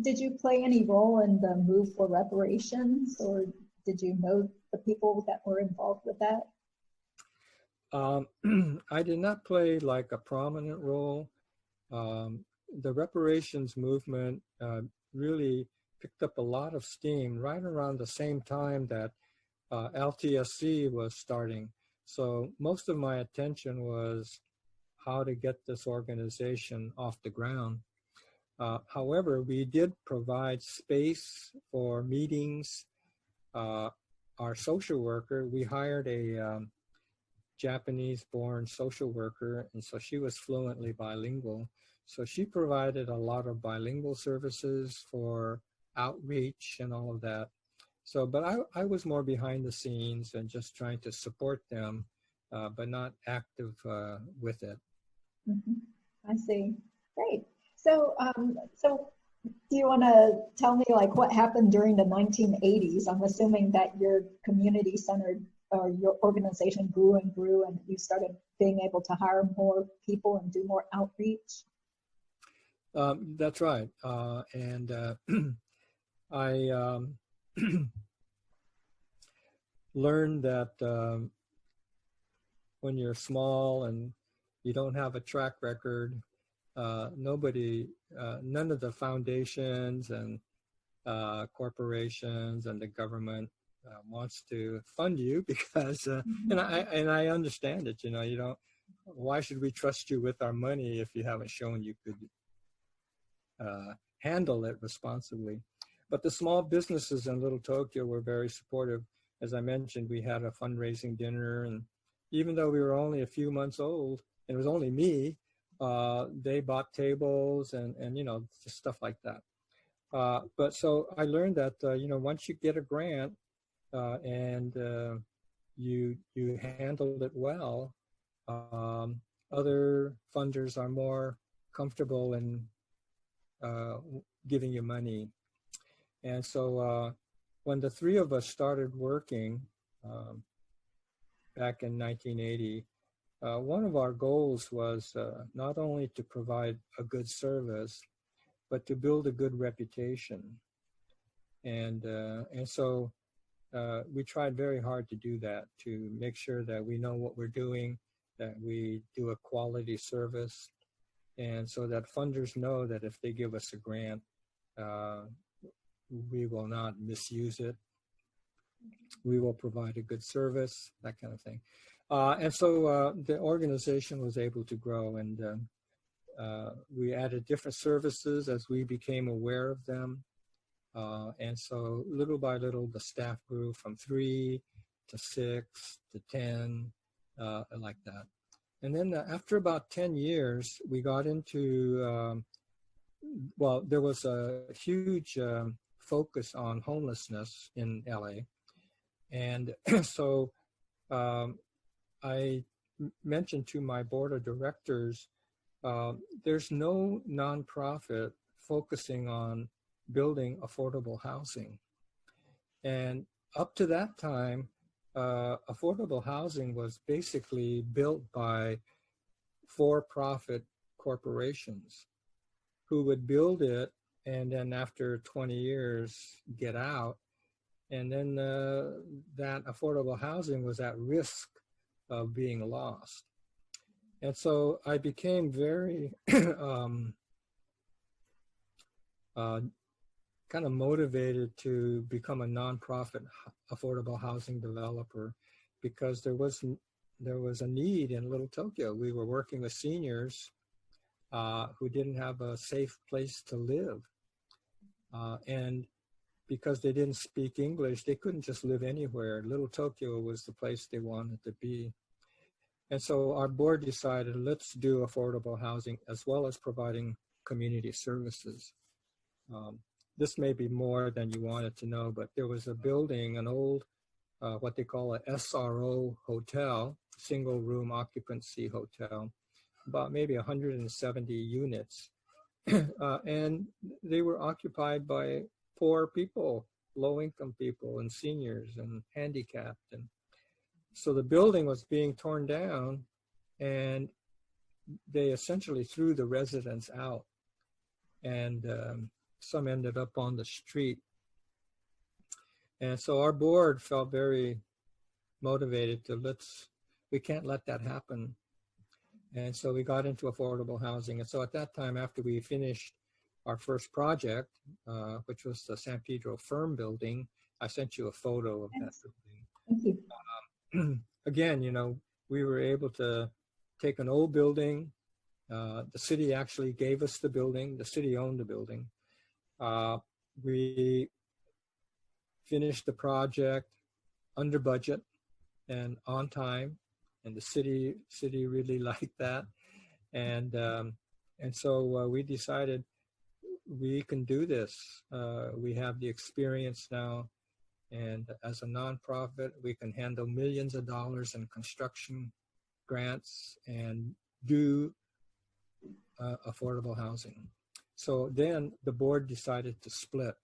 Did you play any role in the move for reparations, or did you know the people that were involved with that? I did not play like a prominent role. The reparations movement really picked up a lot of steam right around the same time that LTSC was starting. So most of my attention was how to get this organization off the ground. However, we did provide space for meetings. Our social worker, we hired a Japanese-born social worker, and so she was fluently bilingual. So she provided a lot of bilingual services for outreach and all of that. So, but I was more behind the scenes and just trying to support them, but not active with it. I see. Great. So, so do you want to tell me like what happened during the 1980s? I'm assuming that your community centered or your organization grew and grew, and you started being able to hire more people and do more outreach. That's right. And I learned that when you're small and you don't have a track record, none of the foundations and corporations and the government wants to fund you because, and I understand it. You know, you don't. Why should we trust you with our money if you haven't shown you could handle it responsibly? But the small businesses in Little Tokyo were very supportive. As I mentioned, we had a fundraising dinner, and even though we were only a few months old, and it was only me, they bought tables and you know, just stuff like that. But so I learned that you know, once you get a grant and you handle it well, other funders are more comfortable in giving you money. And so when the three of us started working back in 1980, one of our goals was not only to provide a good service, but to build a good reputation. And so we tried very hard to do that, to make sure that we know what we're doing, that we do a quality service, and so that funders know that if they give us a grant, we will not misuse it. We will provide a good service, that kind of thing. And so the organization was able to grow, and we added different services as we became aware of them. And so little by little, the staff grew from 3 to 6 to 10, like that. And then after about 10 years, we got into, well, there was a huge focus on homelessness in LA. And so I mentioned to my board of directors, there's no nonprofit focusing on building affordable housing. And up to that time, affordable housing was basically built by for-profit corporations who would build it and then after 20 years get out. And then that affordable housing was at risk of being lost. And so I became very kind of motivated to become a nonprofit affordable housing developer, because there was a need in Little Tokyo. We were working with seniors who didn't have a safe place to live. And because they didn't speak English, they couldn't just live anywhere. Little Tokyo was the place they wanted to be. And so our board decided, let's do affordable housing as well as providing community services. This may be more than you wanted to know, but there was a building, an old, what they call a SRO hotel, single room occupancy hotel, about maybe 170 units. And they were occupied by poor people, low-income people and seniors and handicapped. And so the building was being torn down, and they essentially threw the residents out. And some ended up on the street. And so our board felt very motivated to we can't let that happen. And so we got into affordable housing. And so at that time, after we finished our first project, which was the San Pedro Firm building, I sent you a photo of that building. Thank you. Again, you know, we were able to take an old building. The city actually gave us the building. The city owned the building. We finished the project under budget and on time, and the city really liked that. And so we decided we can do this. We have the experience now, and as a nonprofit, we can handle millions of dollars in construction grants and do affordable housing. So then the board decided to split.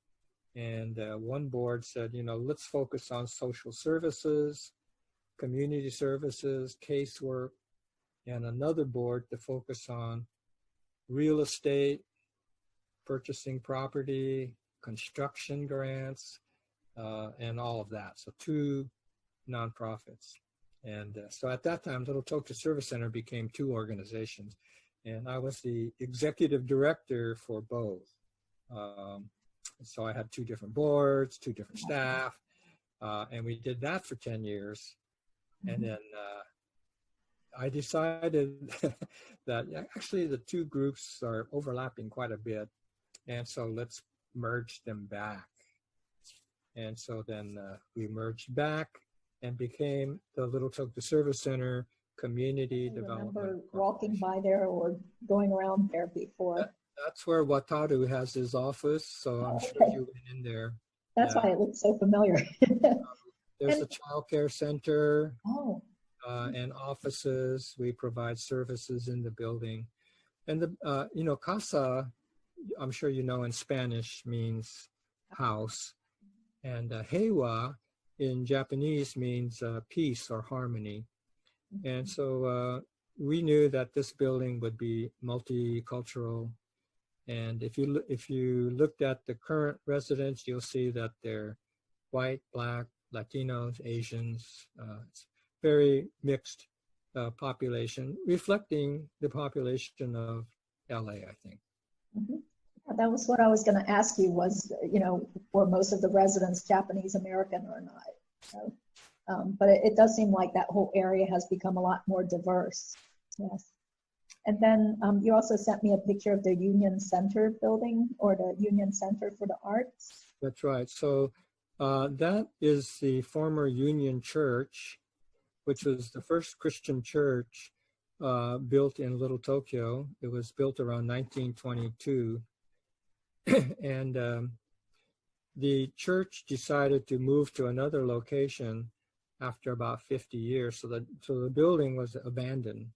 And one board said, you know, let's focus on social services, community services, casework, and another board to focus on real estate, purchasing property, construction grants, and all of that. So 2 nonprofits. And so at that time, Little Tokyo Service Center became 2 organizations. And I was the executive director for both. So I had 2 different boards, 2 different staff, and we did that for 10 years. And then I decided that actually the 2 groups are overlapping quite a bit. And so let's merge them back. And so then we merged back and became the Little Tokyo Service Center Community Development. I remember walking by there or going around there before. That's where Watanabe has his office, so I'm sure you went in there. That's why it looks so familiar. There's a child care center and offices. We provide services in the building. And the you know, casa, I'm sure you know in Spanish means house, and heiwa in Japanese means peace or harmony. And so we knew that this building would be multicultural. And if you looked at the current residents, you'll see that they're white, black, Latinos, Asians. It's very mixed population, reflecting the population of LA, I think. Mm-hmm. That was what I was going to ask you was, you know, were most of the residents Japanese American or not? So, but it does seem like that whole area has become a lot more diverse. Yes. And then you also sent me a picture of the Union Center building, or the Union Center for the Arts. That's right. So that is the former Union Church, which was the first Christian church built in Little Tokyo. It was built around 1922. And the church decided to move to another location after about 50 years. So the building was abandoned.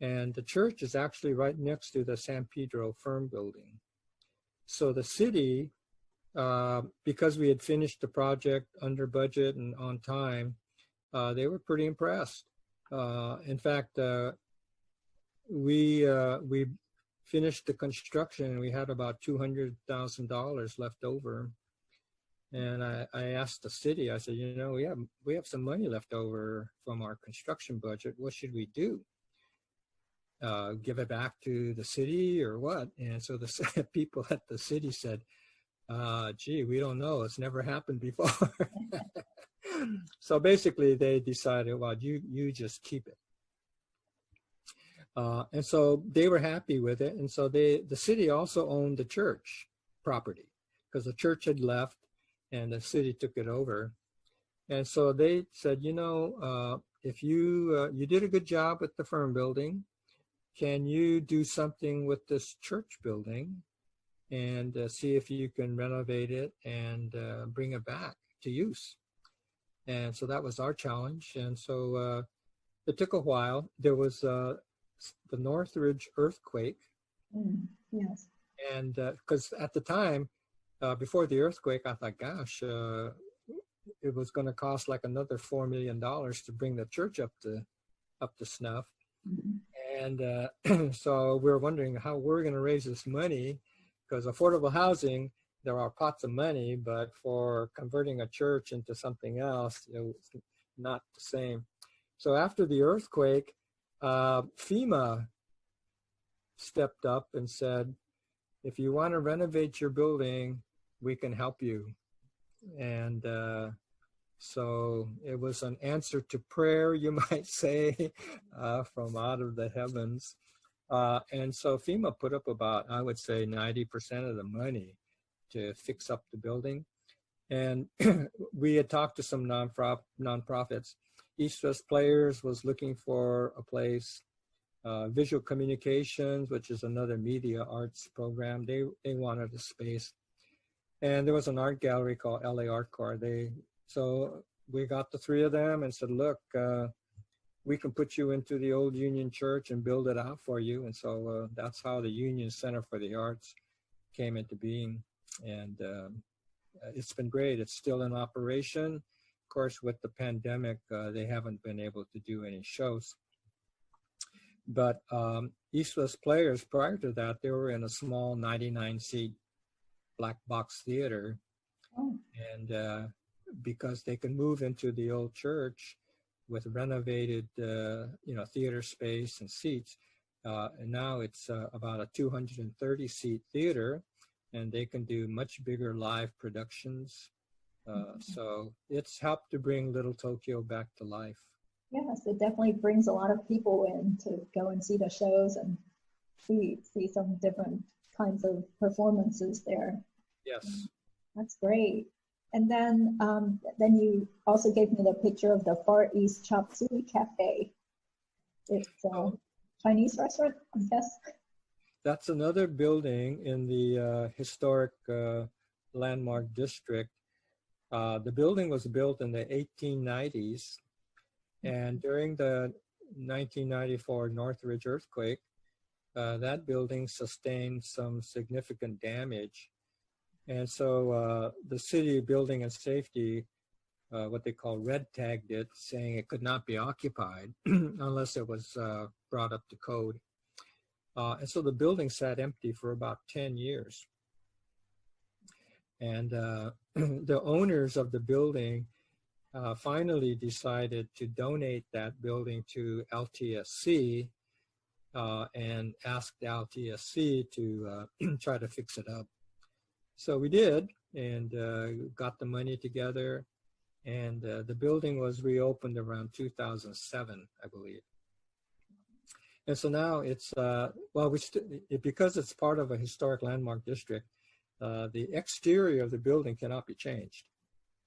And the church is actually right next to the San Pedro Firm building. So the city, because we had finished the project under budget and on time, they were pretty impressed. In fact, we finished the construction and we had about $200,000 left over. And I asked the city, I said, you know, we have some money left over from our construction budget. What should we do? Give it back to the city or what? And so the people at the city said, gee, we don't know. It's never happened before. So basically they decided, well, you just keep it. And so they were happy with it. And so the city also owned the church property because the church had left and the city took it over. And so they said, you know, if you did a good job with the firm building, can you do something with this church building and see if you can renovate it and bring it back to use? And so that was our challenge. And so it took a while. There was the Northridge earthquake. Yes. And because at the time, before the earthquake, I thought, gosh, it was going to cost like another $4 million to bring the church up to snuff. Mm-hmm. And so we were wondering how we're going to raise this money because affordable housing, there are pots of money, but for converting a church into something else, it was not the same. So after the earthquake, FEMA stepped up and said, if you want to renovate your building, we can help you. And so it was an answer to prayer, you might say, from out of the heavens. And so FEMA put up about, I would say, 90% of the money to fix up the building. And we had talked to some nonprofits. East West Players was looking for a place. Visual Communications, which is another media arts program, they wanted a space. And there was an art gallery called LA Art Core. So we got the three of them and said, look, we can put you into the old Union Church and build it out for you. And so that's how the Union Center for the Arts came into being. And it's been great. It's still in operation. Of course, with the pandemic, they haven't been able to do any shows. But East West Players, prior to that, they were in a small 99-seat black box theater. Oh. And because they can move into the old church with renovated, theater space and seats, and now it's about a 230-seat theater, and they can do much bigger live productions. So it's helped to bring Little Tokyo back to life. Yes, it definitely brings a lot of people in to go and see the shows and see some different kinds of performances there. Yes. That's great. And then you also gave me the picture of the Far East Chop Suey Cafe. It's a Chinese restaurant, I guess. That's another building in the historic landmark district. The building was built in the 1890s. And during the 1994 Northridge earthquake, that building sustained some significant damage. And so the City Building and Safety, what they call red tagged it, saying it could not be occupied unless it was brought up to code. And so the building sat empty for about 10 years. And the owners of the building finally decided to donate that building to LTSC and asked LTSC to try to fix it up. So we did, and got the money together, and the building was reopened around 2007, I believe. And so now it's, because it's part of a historic landmark district, the exterior of the building cannot be changed.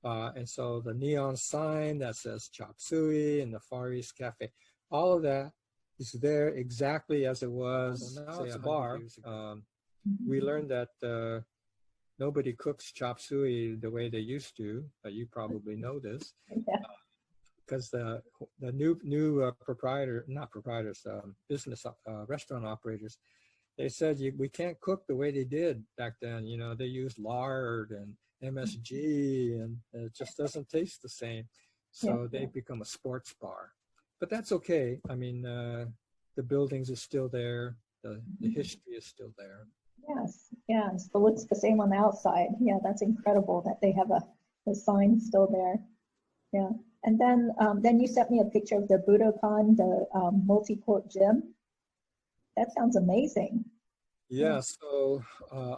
And so the neon sign that says Chop Suey and the Far East Cafe, all of that is there exactly as it was. Well, now it's a bar. We learned that nobody cooks Chop Suey the way they used to. You probably know this. Yeah. Because the new business restaurant operators, they said we can't cook the way they did back then. You know, they used lard and MSG, and it just doesn't taste the same. So they've become a sports bar. But that's okay. I mean, the buildings are still there. The history is still there. Yes. It looks the same on the outside. Yeah, that's incredible that they have the sign still there. Yeah. And then you sent me a picture of the Budokan, the multi-court gym. That sounds amazing. Yeah, so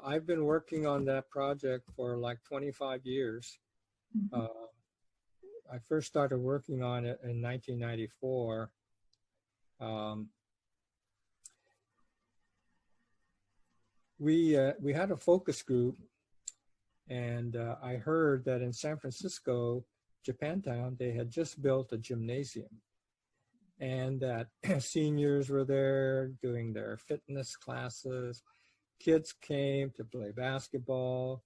I've been working on that project for like 25 years. I first started working on it in 1994. We had a focus group, and I heard that in San Francisco, Japantown, they had just built a gymnasium, and that seniors were there doing their fitness classes. Kids came to play basketball.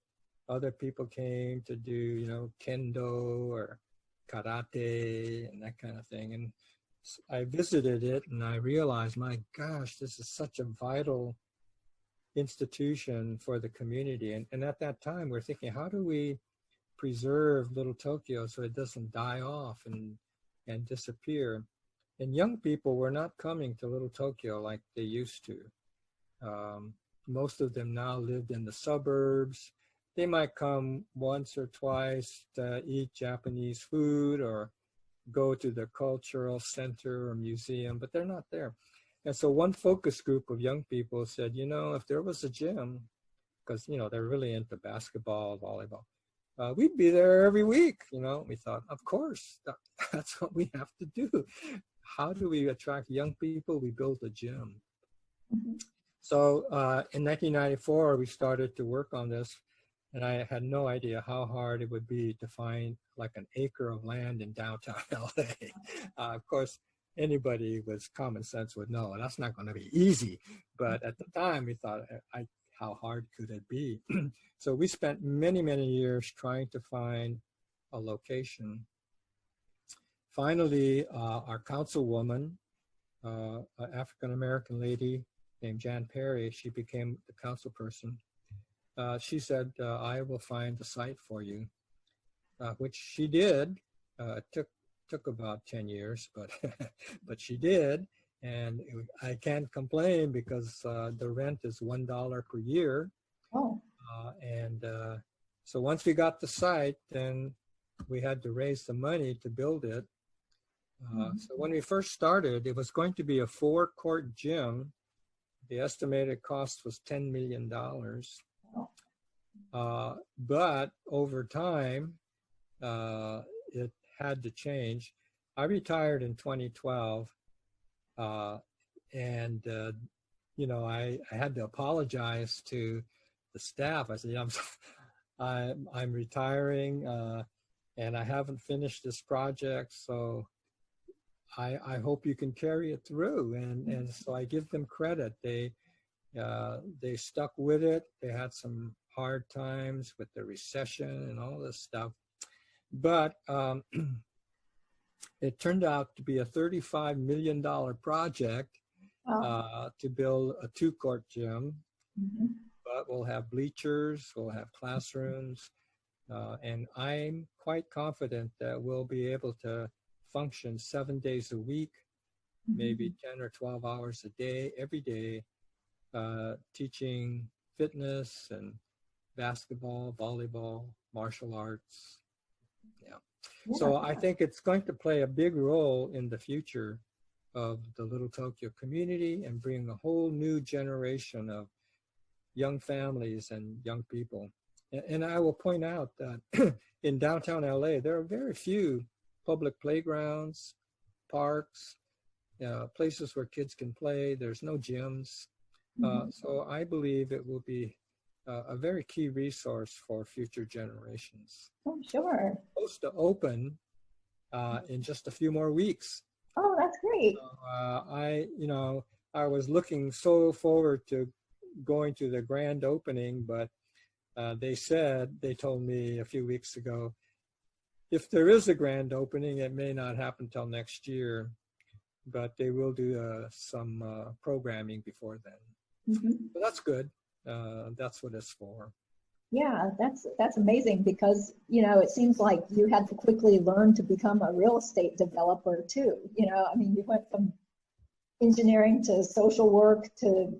Other people came to do, kendo or karate and that kind of thing. And I visited it, and I realized, my gosh, this is such a vital institution for the community. And at that time, we're thinking, how do we preserve Little Tokyo so it doesn't die off and disappear? And young people were not coming to Little Tokyo like they used to. most of them now lived in the suburbs. They might come once or twice to eat Japanese food or go to the cultural center or museum, but they're not there. And so one focus group of young people said, if there was a gym, because, they're really into basketball, volleyball, we'd be there every week. We thought, of course, that's what we have to do. How do we attract young people? We build a gym. Mm-hmm. So in 1994, we started to work on this, and I had no idea how hard it would be to find like an acre of land in downtown LA. Of course, anybody with common sense would know that's not going to be easy. But at the time, we thought, how hard could it be? So we spent many, many years trying to find a location. Finally, our councilwoman, an African-American lady named Jan Perry, she became the council person. She said, I will find the site for you, which she did. It took about 10 years, but but she did. And I can't complain because the rent is $1 per year. Oh. So once we got the site, then we had to raise the money to build it. So when we first started, it was going to be a 4-court gym. The estimated cost was $10 million. But over time, it had to change. I retired in 2012, and I had to apologize to the staff. I said, I'm retiring, and I haven't finished this project, so I hope you can carry it through. And so I give them credit. They stuck with it. They had some hard times with the recession and all this stuff, but it turned out to be a $35 million project to build a 2-court gym. Mm-hmm. But we'll have bleachers, we'll have classrooms, and I'm quite confident that we'll be able to function 7 days a week, maybe 10 or 12 hours a day, every day, teaching fitness and basketball, volleyball, martial arts. Yeah. So I think it's going to play a big role in the future of the Little Tokyo community and bring a whole new generation of young families and young people. And I will point out that in downtown LA, there are very few public playgrounds, parks, places where kids can play. There's no gyms. So I believe it will be a very key resource for future generations. Oh, sure. It's supposed to open in just a few more weeks. Oh, that's great. So, I was looking so forward to going to the grand opening, but they told me a few weeks ago, if there is a grand opening, it may not happen till next year, but they will do some programming before then. So that's good. That's what it's for. Yeah, that's amazing because, it seems like you had to quickly learn to become a real estate developer too. You went from engineering to social work to,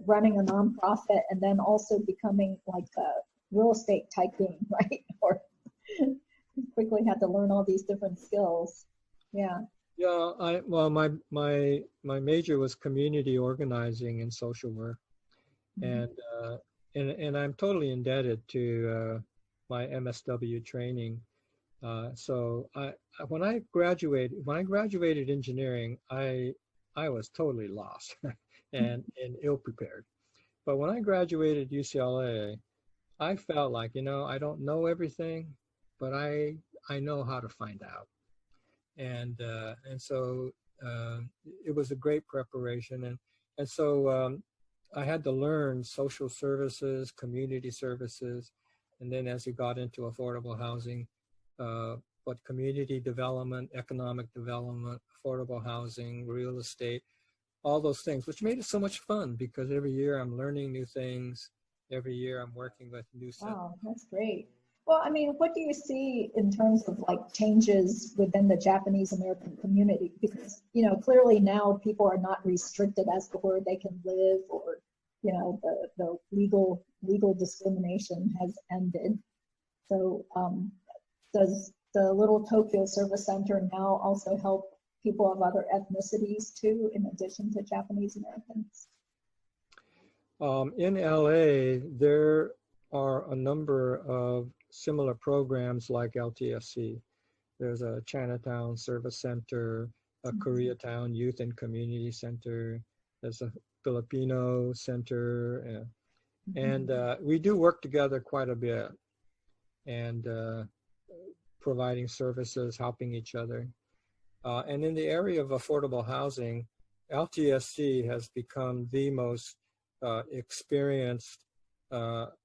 running a nonprofit and then also becoming like a real estate tycoon, right? Or quickly had to learn all these different skills. Yeah. Yeah, my major was community organizing and social work. And I'm totally indebted to my MSW training. So when I graduated engineering, I was totally lost and ill prepared. But when I graduated UCLA, I felt like, I don't know everything, but I know how to find out. And so it was a great preparation. And so I had to learn social services, community services, and then as we got into affordable housing, what community development, economic development, affordable housing, real estate, all those things, which made it so much fun because every year I'm learning new things. Every year I'm working with new stuff. Wow, that's great. Well, what do you see in terms of like changes within the Japanese American community? Because, clearly now people are not restricted as to where they can live or, the legal discrimination has ended. So does the Little Tokyo Service Center now also help people of other ethnicities too, in addition to Japanese Americans? In LA, there are a number of similar programs like LTSC. There's a Chinatown Service Center, a Koreatown Youth and Community Center. There's a Filipino Center. And we do work together quite a bit and providing services, helping each other. And in the area of affordable housing, LTSC has become the most experienced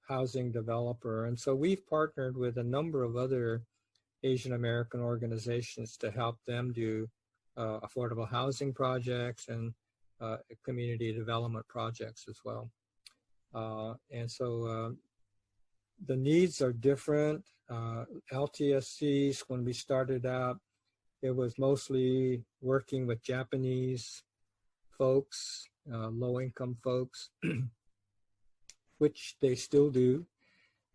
housing developer. And so we've partnered with a number of other Asian American organizations to help them do affordable housing projects and community development projects as well. And so the needs are different. LTSCs, when we started out, it was mostly working with Japanese folks, low-income folks, which they still do.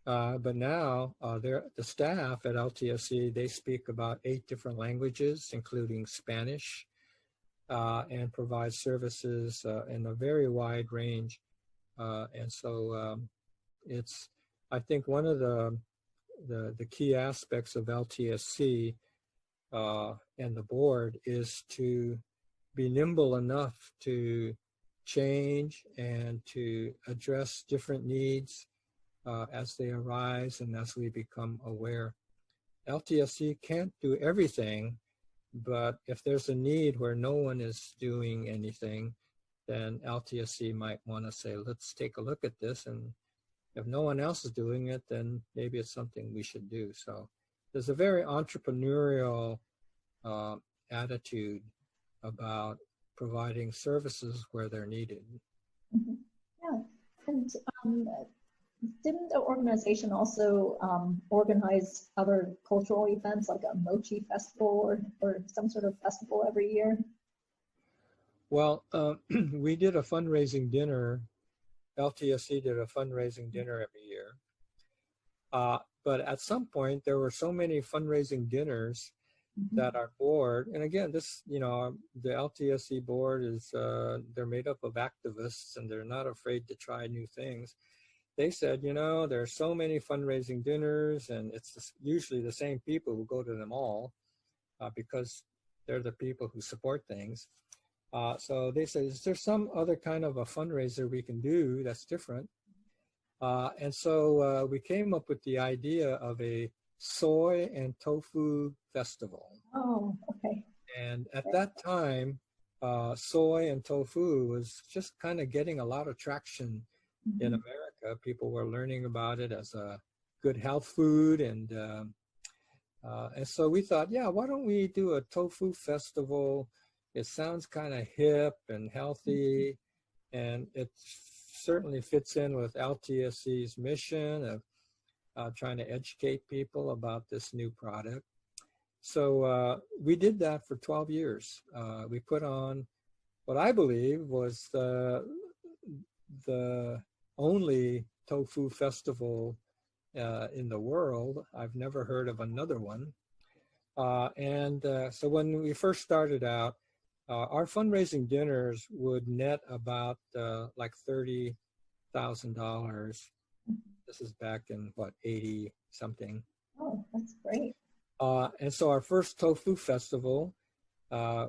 But now the staff at LTSC, they speak about 8 different languages, including Spanish, and provide services in a very wide range. And so it's, I think, one of the key aspects of LTSC and the board is to be nimble enough to change and to address different needs as they arise and as we become aware. LTSC can't do everything, but if there's a need where no one is doing anything, then LTSC might want to say, let's take a look at this. And if no one else is doing it, then maybe it's something we should do. So there's a very entrepreneurial attitude about providing services where they're needed. Mm-hmm. Yeah, and didn't the organization also organize other cultural events like a mochi festival or some sort of festival every year? Well, we did a fundraising dinner. LTSC did a fundraising dinner every year. But at some point, there were so many fundraising dinners that our board, and again, this, the LTSC board is, they're made up of activists and they're not afraid to try new things. They said, there are so many fundraising dinners and it's usually the same people who go to them all because they're the people who support things. So they said, is there some other kind of a fundraiser we can do that's different? And so we came up with the idea of a soy and tofu festival. Oh, okay. And at that time, soy and tofu was just kind of getting a lot of traction in America. People were learning about it as a good health food. And so we thought, yeah, why don't we do a tofu festival? It sounds kind of hip and healthy, and it certainly fits in with LTSC's mission of trying to educate people about this new product. So we did that for 12 years. We put on what I believe was the only tofu festival in the world. I've never heard of another one. So when we first started out, our fundraising dinners would net about like $30,000. This is back in, 80 something. Oh, that's great. And so our first tofu festival,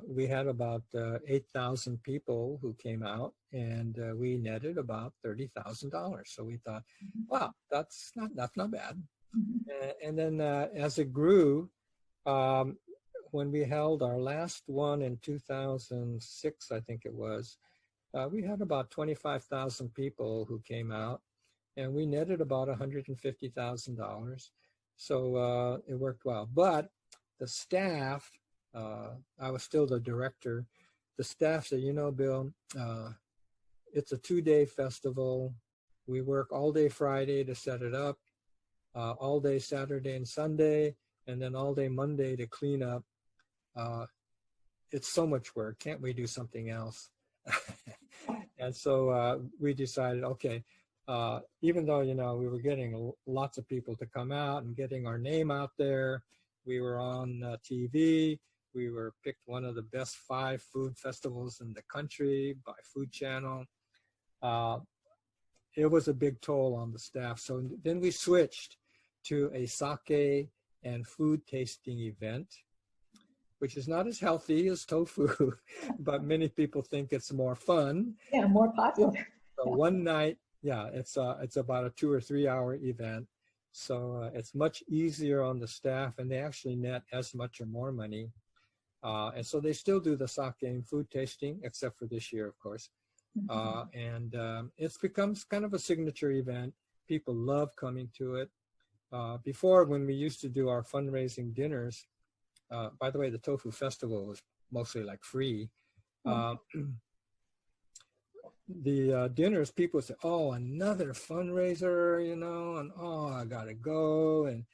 we had about 8,000 people who came out, and we netted about $30,000. So we thought, wow, that's not bad. And then as it grew, when we held our last one in 2006, I think it was, we had about 25,000 people who came out, and we netted about $150,000. So it worked well. But the staff, I was still the director, the staff said, Bill, it's a 2-day festival. We work all day Friday to set it up, all day Saturday and Sunday, and then all day Monday to clean up. It's so much work. Can't we do something else? And so we decided, okay, even though, we were getting lots of people to come out and getting our name out there, we were on TV, we were picked one of the best 5 food festivals in the country by Food Channel. It was a big toll on the staff. So then we switched to a sake and food tasting event, which is not as healthy as tofu, but many people think it's more fun. Yeah, more popular. So one night, it's about a 2 or 3 hour event. So it's much easier on the staff, and they actually net as much or more money. And so they still do the sake and food tasting, except for this year, of course. And it becomes kind of a signature event. People love coming to it. Before, when we used to do our fundraising dinners, by the way, the Tofu Festival was mostly like free. The dinners, people say, oh, another fundraiser, and oh, I gotta go, and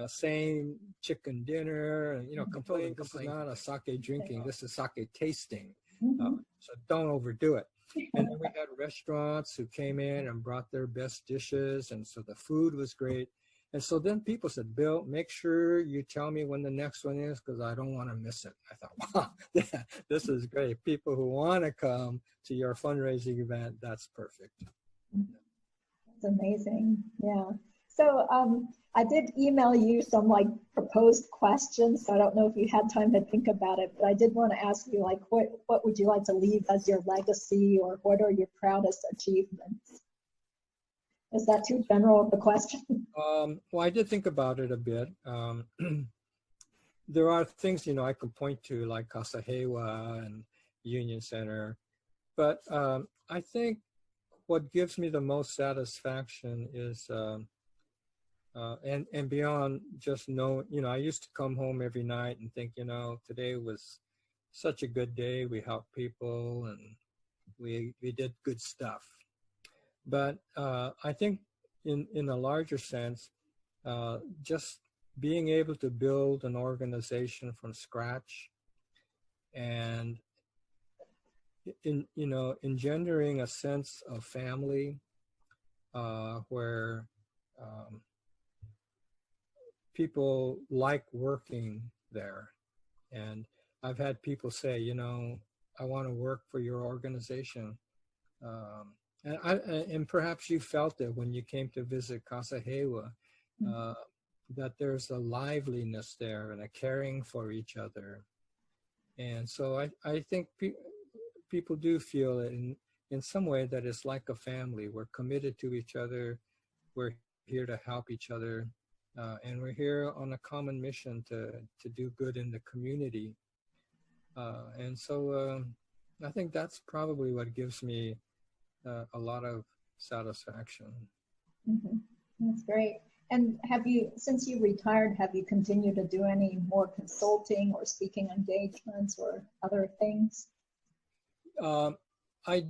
same chicken dinner, and complain. This is not a sake drinking, this is sake tasting. So don't overdo it. And then we had restaurants who came in and brought their best dishes, and so the food was great. And so then people said, Bill, make sure you tell me when the next one is, because I don't want to miss it. I thought, wow, this is great. People who want to come to your fundraising event, that's perfect. That's amazing. Yeah. So I did email you some proposed questions. So I don't know if you had time to think about it, but I did want to ask you what would you like to leave as your legacy, or what are your proudest achievements? Is that too general of a question? Well, I did think about it a bit. There are things, I could point to, like Casa Hewa and Union Center. But I think what gives me the most satisfaction is, and beyond just I used to come home every night and think, today was such a good day. We helped people and we did good stuff. But I think in a larger sense, just being able to build an organization from scratch and engendering a sense of family where people like working there. And I've had people say, I want to work for your organization. And perhaps you felt it when you came to visit Casa Hewa, that there's a liveliness there and a caring for each other. And so I think people do feel it in some way that it's like a family. We're committed to each other. We're here to help each other. And we're here on a common mission to do good in the community. And so I think that's probably what gives me a lot of satisfaction. That's great. And since you retired, have you continued to do any more consulting or speaking engagements or other things? I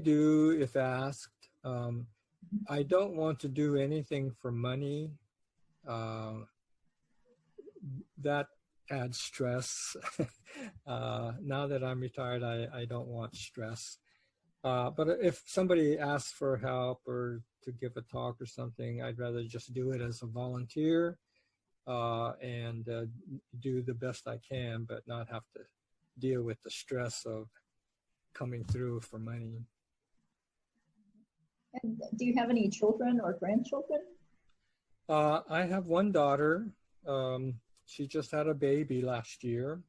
do, if asked. I don't want to do anything for money. That adds stress. Now that I'm retired, I don't want stress. But if somebody asks for help or to give a talk or something, I'd rather just do it as a volunteer and do the best I can, but not have to deal with the stress of coming through for money. And do you have any children or grandchildren? I have one daughter. She just had a baby last year.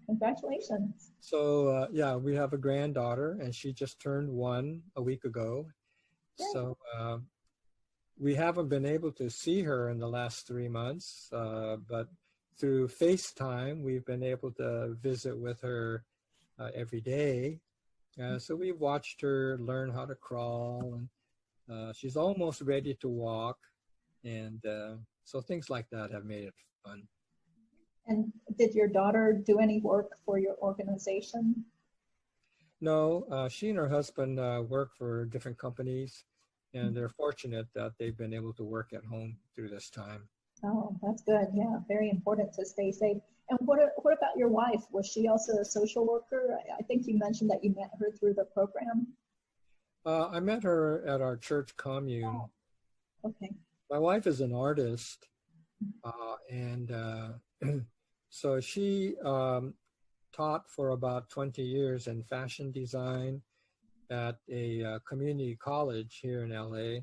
Congratulations. So we have a granddaughter, and she just turned 1 a week ago. Great. So we haven't been able to see her in the last 3 months, but through FaceTime, we've been able to visit with her every day. So we've watched her learn how to crawl, and she's almost ready to walk. And so things like that have made it fun. And did your daughter do any work for your organization? No, she and her husband work for different companies, and they're fortunate that they've been able to work at home through this time. Oh, that's good. Yeah, very important to stay safe. And what about your wife? Was she also a social worker? I think you mentioned that you met her through the program. I met her at our church commune. Okay. My wife is an artist, and so she taught for about 20 years in fashion design at a community college here in LA,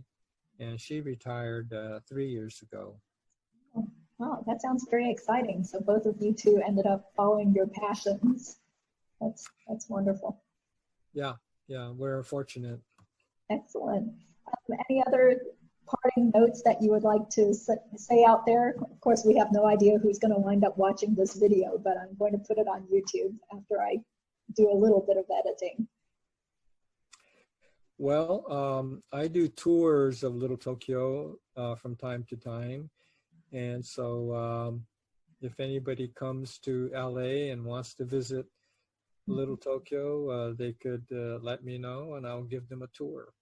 and she retired 3 years ago. Oh, wow, that sounds very exciting. So both of you two ended up following your passions. That's wonderful. Yeah, we're fortunate. Excellent. Any other parting notes that you would like to say out there? Of course, we have no idea who's going to wind up watching this video, but I'm going to put it on YouTube after I do a little bit of editing. Well, I do tours of Little Tokyo from time to time. And so if anybody comes to LA and wants to visit Little Tokyo, they could let me know and I'll give them a tour.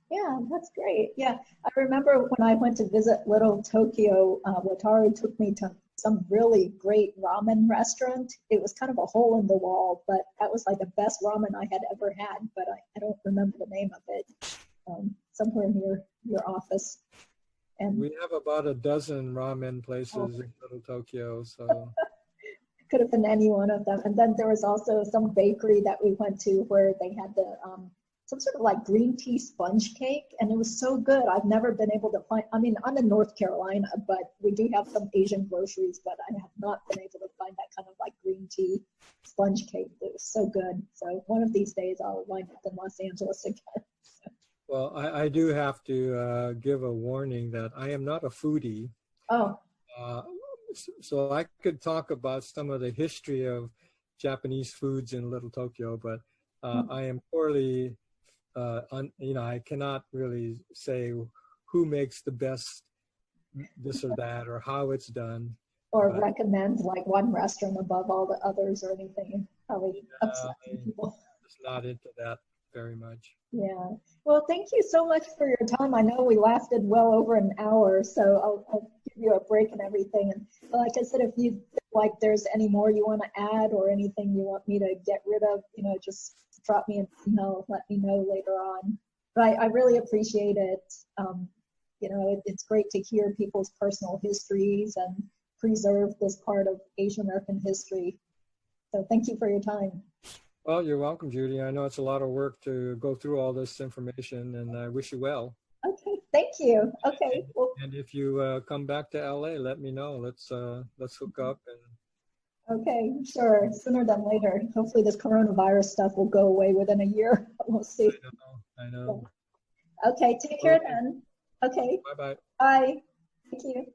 Yeah, that's great. Yeah, I remember when I went to visit Little Tokyo, Wataru took me to some really great ramen restaurant. It was kind of a hole in the wall, but that was like the best ramen I had ever had, but I don't remember the name of it. Somewhere near your office. And we have about a dozen ramen places in Little Tokyo, so could have been any one of them. And then there was also some bakery that we went to where they had the some sort of like green tea sponge cake, and it was so good. I've never been able to find, I mean, I'm in North Carolina, but we do have some Asian groceries, but I have not been able to find that kind of like green tea sponge cake. It was so good. So one of these days I'll wind up in Los Angeles again. Well, I do have to give a warning that I am not a foodie. Oh. So I could talk about some of the history of Japanese foods in Little Tokyo, but I am poorly, I cannot really say who makes the best this or that or how it's done. Or recommend like one restaurant above all the others or anything. Probably upsetting people. Just not into that very much. Yeah. Well, thank you so much for your time. I know we lasted well over an hour, so I'll give you a break and everything. And like I said, if you feel like there's any more you want to add or anything you want me to get rid of, just drop me an email, let me know later on. But I really appreciate it. It's great to hear people's personal histories and preserve this part of Asian American history. So thank you for your time. Well, you're welcome, Judy. I know it's a lot of work to go through all this information, and I wish you well. Okay, thank you. Okay. And if you come back to LA, let me know. Let's hook up. And okay, sure. Sooner than later. Hopefully this coronavirus stuff will go away within a year. We'll see. I know. Okay, take care then. Okay. Bye-bye. Bye. Thank you.